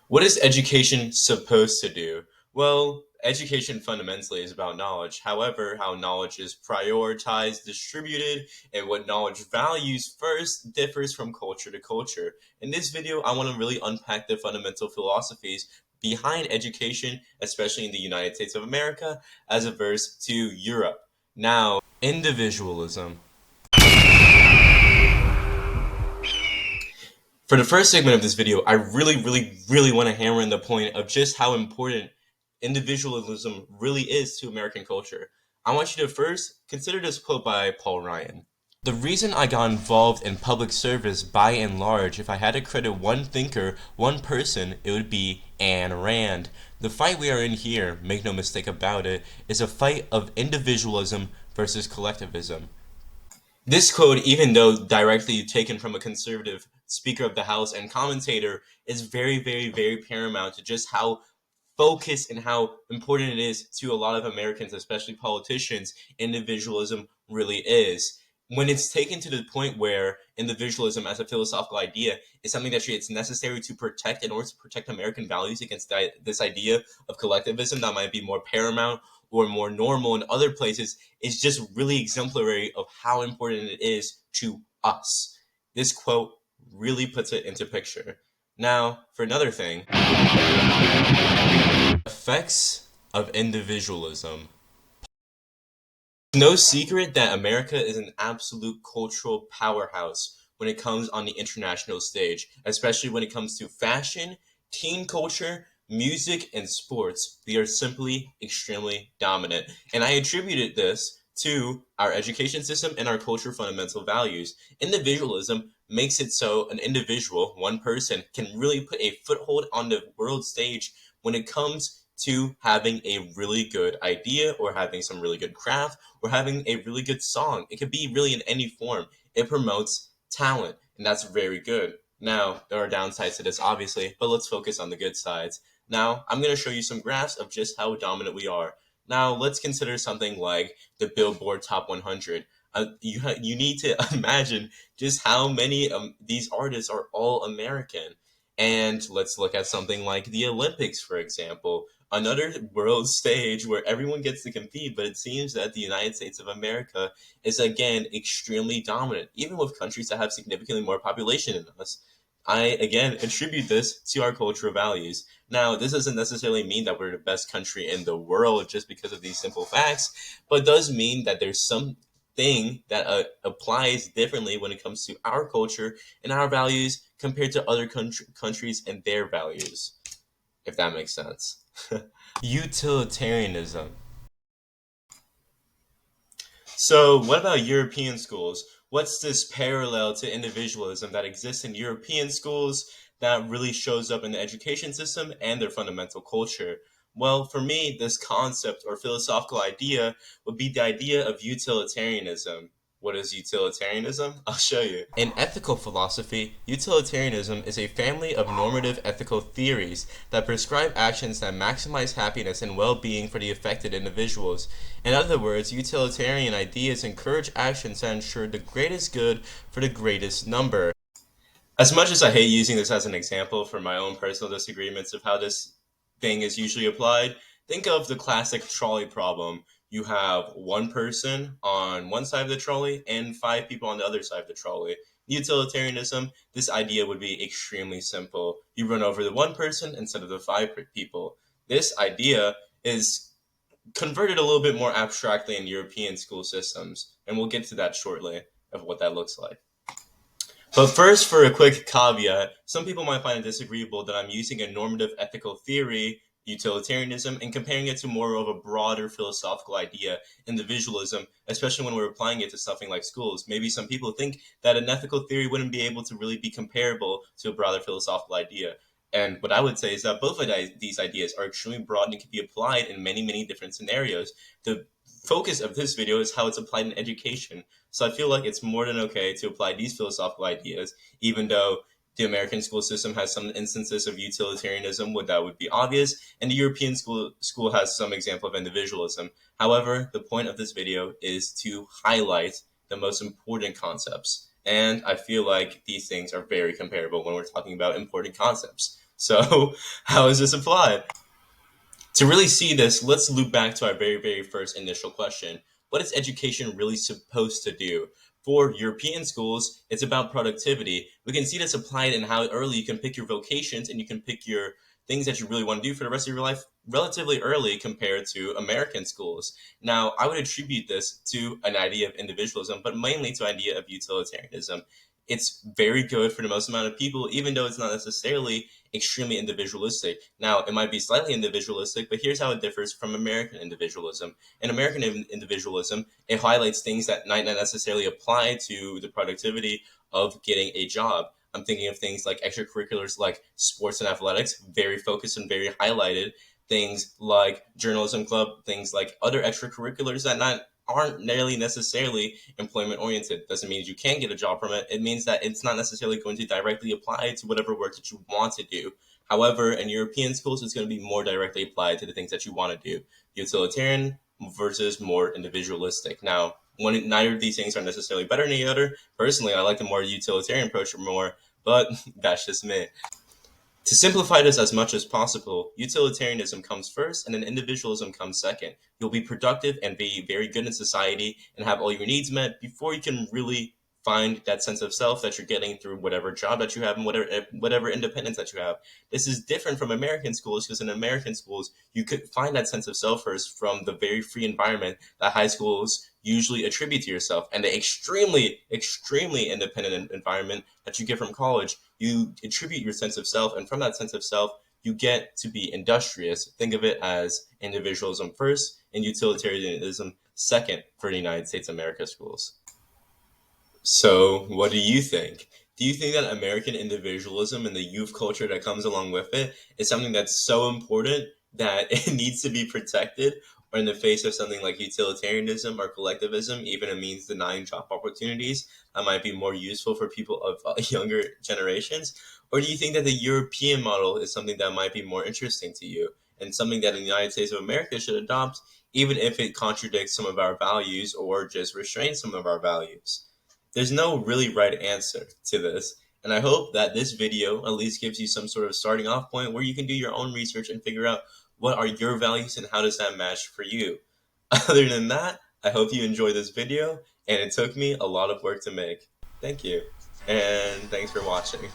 What is education supposed to do? Well, education fundamentally is about knowledge. However, how knowledge is prioritized, distributed, and what knowledge values first differs from culture to culture. In this video, I want to really unpack the fundamental philosophies behind education, especially in the United States of America, as opposed to Europe. Now, individualism. For the first segment of this video, I really want to hammer in the point of just how important individualism really is to American culture. I want you to first consider this quote by Paul Ryan. The reason I got involved in public service by and large, if I had to credit one thinker, one person, it would be Ayn Rand. The fight we are in here, make no mistake about it, is a fight of individualism versus collectivism. This quote, even though directly taken from a conservative Speaker of the House and commentator, is very paramount to just how focused and how important it is to a lot of Americans, especially politicians, individualism really is. When it's taken to the point where individualism as a philosophical idea is something that it's necessary to protect in order to protect American values against this idea of collectivism that might be more paramount or more normal in other places, is just really exemplary of how important it is to us. This quote really puts it into picture. Now, for another thing, effects of individualism. No secret that America is an absolute cultural powerhouse when it comes on the international stage, especially when it comes to fashion, teen culture, music, and sports. We are simply extremely dominant. And I attributed this to our education system and our culture fundamental values. Individualism makes it so an individual, one person, can really put a foothold on the world stage when it comes to having a really good idea or having some really good craft or having a really good song. It could be really in any form. It promotes talent, and that's very good. Now, there are downsides to this, obviously, but let's focus on the good sides. Now, I'm going to show you some graphs of just how dominant we are. Now, let's consider something like the Billboard Top 100. You need to imagine just how many these artists are all American. And let's look at something like the Olympics, for example, another world stage where everyone gets to compete, but it seems that the United States of America is again extremely dominant, even with countries that have significantly more population than us. I again attribute this to our cultural values. Now, this doesn't necessarily mean that we're the best country in the world just because of these simple facts, but does mean that there's something that applies differently when it comes to our culture and our values compared to other countries and their values, if that makes sense. Utilitarianism. So, what about European schools? What's this parallel to individualism that exists in European schools that really shows up in the education system and their fundamental culture? Well, for me, this concept or philosophical idea would be the idea of utilitarianism. What is utilitarianism? I'll show you. In ethical philosophy, utilitarianism is a family of normative ethical theories that prescribe actions that maximize happiness and well-being for the affected individuals. In other words, utilitarian ideas encourage actions that ensure the greatest good for the greatest number. As much as I hate using this as an example for my own personal disagreements of how this thing is usually applied, think of the classic trolley problem. You have one person on one side of the trolley and five people on the other side of the trolley. Utilitarianism, this idea would be extremely simple. You run over the one person instead of the five people. This idea is converted a little bit more abstractly in European school systems, and we'll get to that shortly of what that looks like. But first, for a quick caveat, some people might find it disagreeable that I'm using a normative ethical theory, utilitarianism, and comparing it to more of a broader philosophical idea, individualism, especially when we're applying it to something like schools. Maybe some people think that an ethical theory wouldn't be able to really be comparable to a broader philosophical idea. And what I would say is that both of these ideas are extremely broad and can be applied in many different scenarios. The focus of this video is how it's applied in education. So I feel like it's more than okay to apply these philosophical ideas, even though the American school system has some instances of utilitarianism where that would be obvious, and the European school has some example of individualism. However, the point of this video is to highlight the most important concepts. And I feel like these things are very comparable when we're talking about important concepts. So, how is this applied? To really see this, let's loop back to our very first initial question. What is education really supposed to do? For European schools, it's about productivity. We can see this applied in how early you can pick your vocations and you can pick your things that you really want to do for the rest of your life relatively early compared to American schools. Now, I would attribute this to an idea of individualism, but mainly to an idea of utilitarianism. It's very good for the most amount of people, even though it's not necessarily extremely individualistic. Now, it might be slightly individualistic, but here's how it differs from American individualism. In American individualism, it highlights things that might not necessarily apply to the productivity of getting a job. I'm thinking of things like extracurriculars like sports and athletics, very focused and very highlighted. Things like journalism club, things like other extracurriculars that not aren't nearly necessarily employment oriented. Doesn't mean you can't get a job from it. It means that it's not necessarily going to directly apply to whatever work that you want to do. However, in European schools, it's going to be more directly applied to the things that you want to do. Utilitarian versus more individualistic. Now, neither of these things are necessarily better than the other. Personally, I like the more utilitarian approach more, but that's just me. To simplify this as much as possible, utilitarianism comes first and then individualism comes second. You'll be productive and be very good in society and have all your needs met before you can really find that sense of self that you're getting through whatever job that you have and whatever independence that you have. This is different from American schools because in American schools you could find that sense of self first from the very free environment that high schools usually attribute to yourself and the extremely independent environment that you get from college. You attribute your sense of self, and from that sense of self, you get to be industrious. Think of it as individualism first and utilitarianism second for the United States of America schools. So, what do you think? Do you think that American individualism and the youth culture that comes along with it is something that's so important that it needs to be protected? Or in the face of something like utilitarianism or collectivism, even it means denying job opportunities that might be more useful for people of younger generations? Or do you think that the European model is something that might be more interesting to you and something that the United States of America should adopt, even if it contradicts some of our values or just restrains some of our values? There's no really right answer to this. And I hope that this video at least gives you some sort of starting off point where you can do your own research and figure out what are your values and how does that match for you. Other than that, I hope you enjoyed this video and it took me a lot of work to make. Thank you. And thanks for watching.